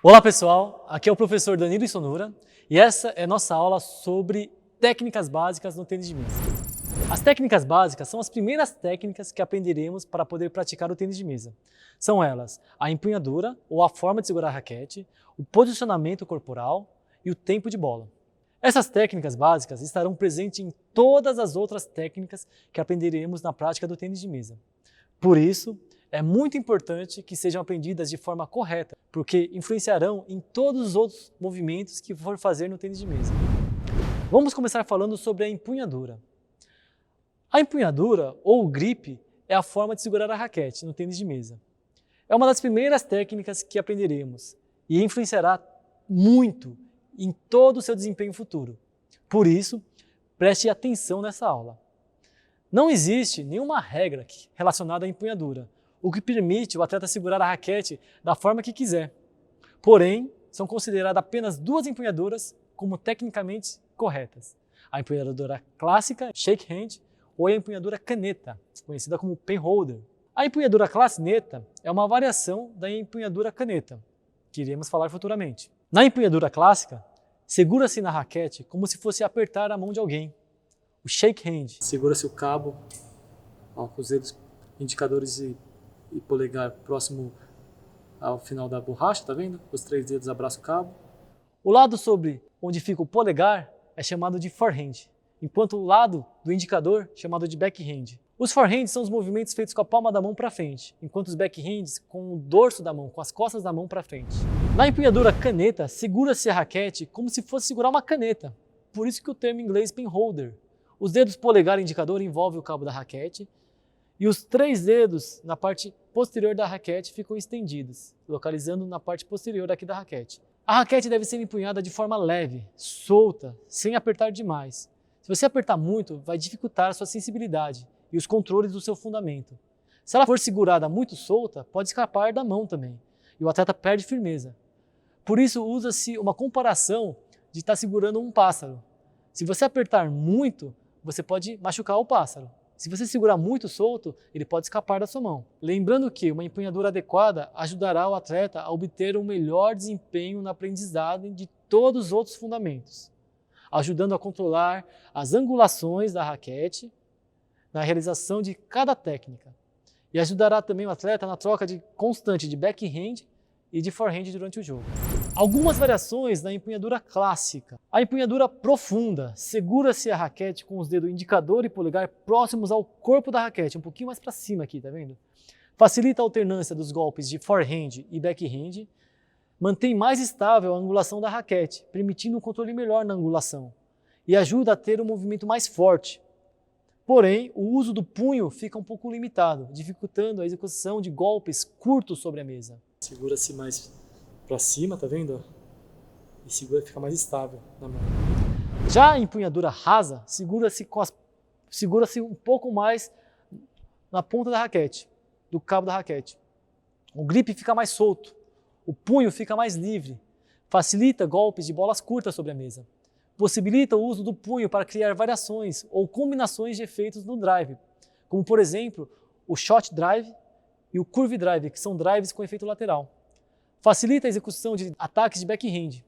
Olá pessoal, aqui é o professor Danilo Isonura e essa é nossa aula sobre técnicas básicas no tênis de mesa. As técnicas básicas são as primeiras técnicas que aprenderemos para poder praticar o tênis de mesa. São elas a empunhadura ou a forma de segurar a raquete, o posicionamento corporal e o tempo de bola. Essas técnicas básicas estarão presentes em todas as outras técnicas que aprenderemos na prática do tênis de mesa. Por isso, é muito importante que sejam aprendidas de forma correta, porque influenciarão em todos os outros movimentos que for fazer no tênis de mesa. Vamos começar falando sobre a empunhadura. A empunhadura, ou grip, é a forma de segurar a raquete no tênis de mesa. É uma das primeiras técnicas que aprenderemos e influenciará muito em todo o seu desempenho futuro. Por isso, preste atenção nessa aula. Não existe nenhuma regra relacionada à empunhadura, o que permite o atleta segurar a raquete da forma que quiser. Porém, são consideradas apenas duas empunhaduras como tecnicamente corretas. A empunhadura clássica, shake hand, ou a empunhadura caneta, conhecida como pen holder. A empunhadura clarineta é uma variação da empunhadura caneta, que iremos falar futuramente. Na empunhadura clássica, segura-se na raquete como se fosse apertar a mão de alguém. O shake hand. Segura-se o cabo, com os dedos indicadores e polegar próximo ao final da borracha, tá vendo? Os três dedos abraçam o cabo. O lado sobre onde fica o polegar é chamado de forehand, enquanto o lado do indicador é chamado de backhand. Os forehands são os movimentos feitos com a palma da mão para frente, enquanto os backhands com o dorso da mão, com as costas da mão para frente. Na empunhadura caneta, segura-se a raquete como se fosse segurar uma caneta, por isso que o termo em inglês pen holder. Os dedos polegar e indicador envolvem o cabo da raquete e os três dedos na parte posterior da raquete ficam estendidos, localizando na parte posterior aqui da raquete. A raquete deve ser empunhada de forma leve, solta, sem apertar demais. Se você apertar muito, vai dificultar a sua sensibilidade e os controles do seu fundamento. Se ela for segurada muito solta, pode escapar da mão também, e o atleta perde firmeza. Por isso, usa-se uma comparação de estar segurando um pássaro. Se você apertar muito, você pode machucar o pássaro. Se você segurar muito solto, ele pode escapar da sua mão. Lembrando que uma empunhadura adequada ajudará o atleta a obter um melhor desempenho na aprendizagem de todos os outros fundamentos, ajudando a controlar as angulações da raquete na realização de cada técnica. E ajudará também o atleta na troca constante de backhand e de forehand durante o jogo. Algumas variações na empunhadura clássica. A empunhadura profunda, segura-se a raquete com os dedos indicador e polegar próximos ao corpo da raquete, um pouquinho mais para cima aqui, tá vendo? Facilita a alternância dos golpes de forehand e backhand, mantém mais estável a angulação da raquete, permitindo um controle melhor na angulação, e ajuda a ter um movimento mais forte. Porém, o uso do punho fica um pouco limitado, dificultando a execução de golpes curtos sobre a mesa. Segura-se mais para cima, tá vendo? E fica mais estável na mão. Já a empunhadura rasa, segura-se um pouco mais na ponta da raquete, do cabo da raquete. O grip fica mais solto, o punho fica mais livre, facilita golpes de bolas curtas sobre a mesa. Possibilita o uso do punho para criar variações ou combinações de efeitos no drive, como por exemplo o shot drive e o curve drive, que são drives com efeito lateral. Facilita a execução de ataques de backhand.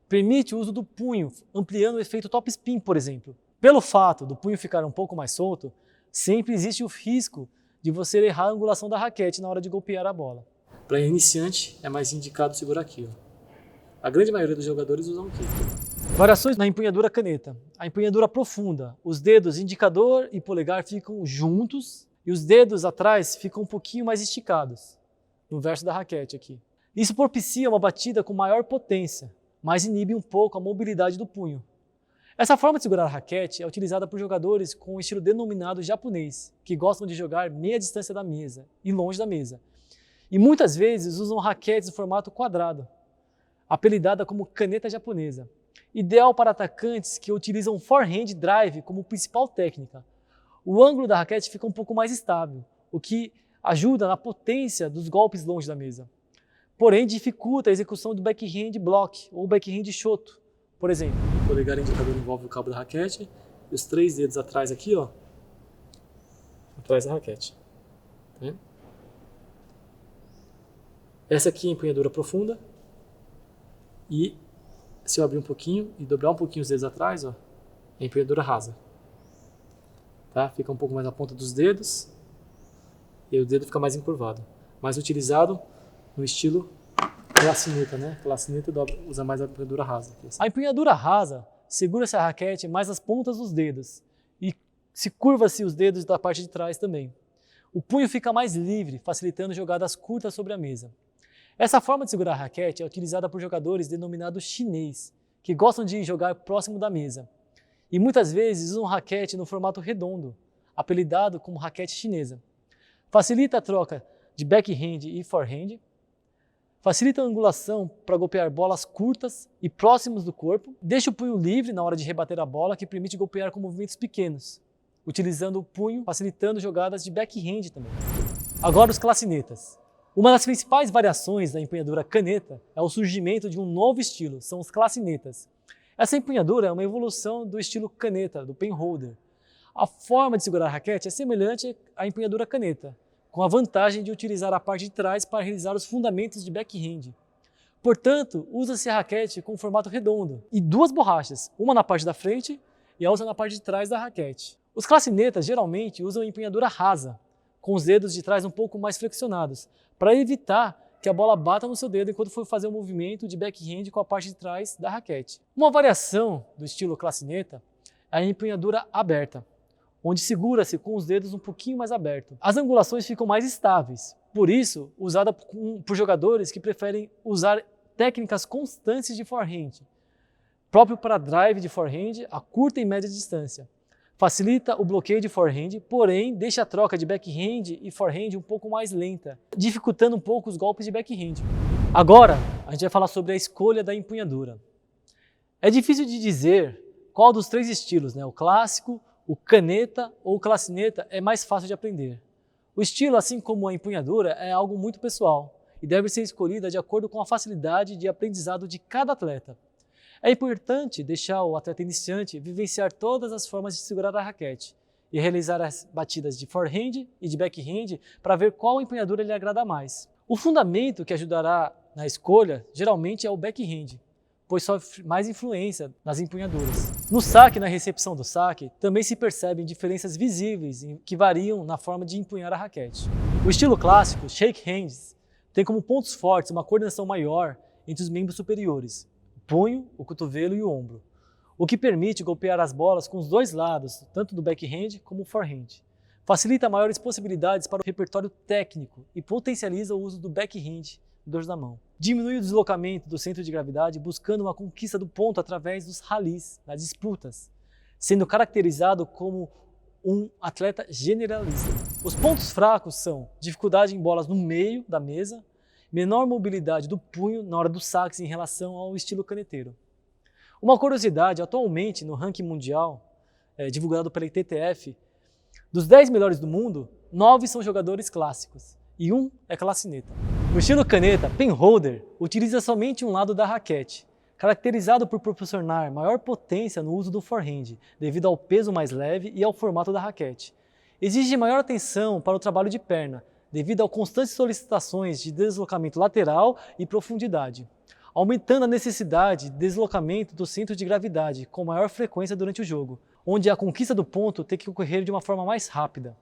Permite o uso do punho, ampliando o efeito top spin, por exemplo. Pelo fato do punho ficar um pouco mais solto, sempre existe o risco de você errar a angulação da raquete na hora de golpear a bola. Para iniciante, é mais indicado segurar aqui. A grande maioria dos jogadores usam aqui. Variações na empunhadura caneta. A empunhadura profunda. Os dedos indicador e polegar ficam juntos e os dedos atrás ficam um pouquinho mais esticados, no verso da raquete aqui. Isso propicia uma batida com maior potência, mas inibe um pouco a mobilidade do punho. Essa forma de segurar a raquete é utilizada por jogadores com o estilo denominado japonês, que gostam de jogar meia distância da mesa e longe da mesa. E muitas vezes usam raquetes em formato quadrado, apelidada como caneta japonesa. Ideal para atacantes que utilizam forehand drive como principal técnica. O ângulo da raquete fica um pouco mais estável, o que ajuda na potência dos golpes longe da mesa. Porém, dificulta a execução do backhand block ou backhand shoto, por exemplo. O polegar indicador envolve o cabo da raquete e os três dedos atrás aqui, ó, atrás da raquete. Tá vendo? Essa aqui é a empunhadura profunda. E se eu abrir um pouquinho e dobrar um pouquinho os dedos atrás, ó, é a empunhadura rasa. Tá? Fica um pouco mais na ponta dos dedos e o dedo fica mais encurvado. Mais utilizado no estilo clacineta, né? Clacineta usa mais a empunhadura rasa. A empunhadura rasa segura-se a raquete mais as pontas dos dedos e se curva-se os dedos da parte de trás também. O punho fica mais livre, facilitando jogadas curtas sobre a mesa. Essa forma de segurar a raquete é utilizada por jogadores denominados chinês, que gostam de jogar próximo da mesa. E muitas vezes usam raquete no formato redondo, apelidado como raquete chinesa. Facilita a troca de backhand e forehand. Facilita a angulação para golpear bolas curtas e próximos do corpo. Deixa o punho livre na hora de rebater a bola, que permite golpear com movimentos pequenos, utilizando o punho, facilitando jogadas de backhand também. Agora os clacinetas. Uma das principais variações da empunhadura caneta é o surgimento de um novo estilo, são os clacinetas. Essa empunhadura é uma evolução do estilo caneta, do penholder. A forma de segurar a raquete é semelhante à empunhadura caneta, com a vantagem de utilizar a parte de trás para realizar os fundamentos de backhand. Portanto, usa-se a raquete com formato redondo e duas borrachas, uma na parte da frente e a outra na parte de trás da raquete. Os clacinetas geralmente usam a empunhadura rasa, com os dedos de trás um pouco mais flexionados, para evitar que a bola bata no seu dedo enquanto for fazer o movimento de backhand com a parte de trás da raquete. Uma variação do estilo clacineta é a empunhadura aberta, onde segura-se com os dedos um pouquinho mais abertos. As angulações ficam mais estáveis, por isso usada por jogadores que preferem usar técnicas constantes de forehand, próprio para drive de forehand a curta e média distância. Facilita o bloqueio de forehand, porém deixa a troca de backhand e forehand um pouco mais lenta, dificultando um pouco os golpes de backhand. Agora, a gente vai falar sobre a escolha da empunhadura. É difícil de dizer qual dos três estilos, o clássico, o caneta ou o clacineta é mais fácil de aprender. O estilo, assim como a empunhadura, é algo muito pessoal e deve ser escolhida de acordo com a facilidade de aprendizado de cada atleta. É importante deixar o atleta iniciante vivenciar todas as formas de segurar a raquete e realizar as batidas de forehand e de backhand para ver qual empunhadura lhe agrada mais. O fundamento que ajudará na escolha geralmente é o backhand, pois sofre mais influência nas empunhaduras. No saque e na recepção do saque, também se percebem diferenças visíveis que variam na forma de empunhar a raquete. O estilo clássico, shake hands, tem como pontos fortes uma coordenação maior entre os membros superiores, o punho, o cotovelo e o ombro, o que permite golpear as bolas com os dois lados, tanto do backhand como forehand. Facilita maiores possibilidades para o repertório técnico e potencializa o uso do backhand no dorso da mão. Diminui o deslocamento do centro de gravidade buscando uma conquista do ponto através dos rallies, das disputas, sendo caracterizado como um atleta generalista. Os pontos fracos são dificuldade em bolas no meio da mesa, menor mobilidade do punho na hora dos saques em relação ao estilo caneteiro. Uma curiosidade, atualmente no ranking mundial, divulgado pela ITTF, dos 10 melhores do mundo, 9 são jogadores clássicos e 1 é clacineta. O estilo caneta, penholder, utiliza somente um lado da raquete, caracterizado por proporcionar maior potência no uso do forehand, devido ao peso mais leve e ao formato da raquete. Exige maior atenção para o trabalho de perna, devido a constantes solicitações de deslocamento lateral e profundidade, aumentando a necessidade de deslocamento do centro de gravidade com maior frequência durante o jogo, onde a conquista do ponto tem que ocorrer de uma forma mais rápida,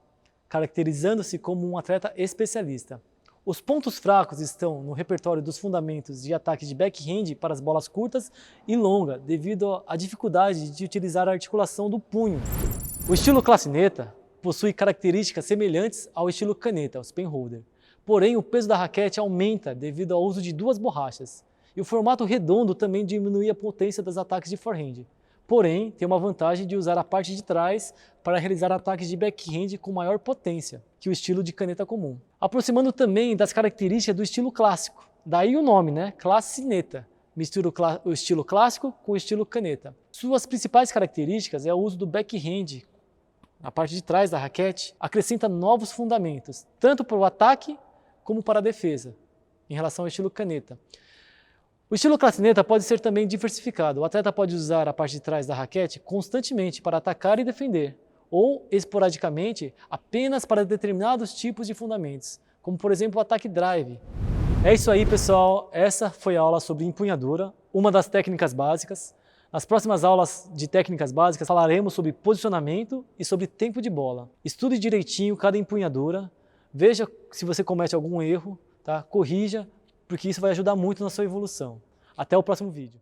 caracterizando-se como um atleta especialista. Os pontos fracos estão no repertório dos fundamentos de ataque de backhand para as bolas curtas e longa, devido à dificuldade de utilizar a articulação do punho. O estilo clacineta possui características semelhantes ao estilo caneta, os penholder. Porém, o peso da raquete aumenta devido ao uso de duas borrachas. E o formato redondo também diminui a potência dos ataques de forehand. Porém, tem uma vantagem de usar a parte de trás para realizar ataques de backhand com maior potência que o estilo de caneta comum. Aproximando também das características do estilo clássico. Daí o nome, clacineta. Mistura o estilo clássico com o estilo caneta. Suas principais características é o uso do backhand. A parte de trás da raquete acrescenta novos fundamentos, tanto para o ataque como para a defesa, em relação ao estilo caneta. O estilo clacineta pode ser também diversificado. O atleta pode usar a parte de trás da raquete constantemente para atacar e defender, ou esporadicamente apenas para determinados tipos de fundamentos, como por exemplo o ataque drive. É isso aí, pessoal. Essa foi a aula sobre empunhadura. uma das técnicas básicas. Nas próximas aulas de técnicas básicas falaremos sobre posicionamento e sobre tempo de bola. Estude direitinho cada empunhadura, veja se você comete algum erro, tá? Corrija, porque isso vai ajudar muito na sua evolução. Até o próximo vídeo.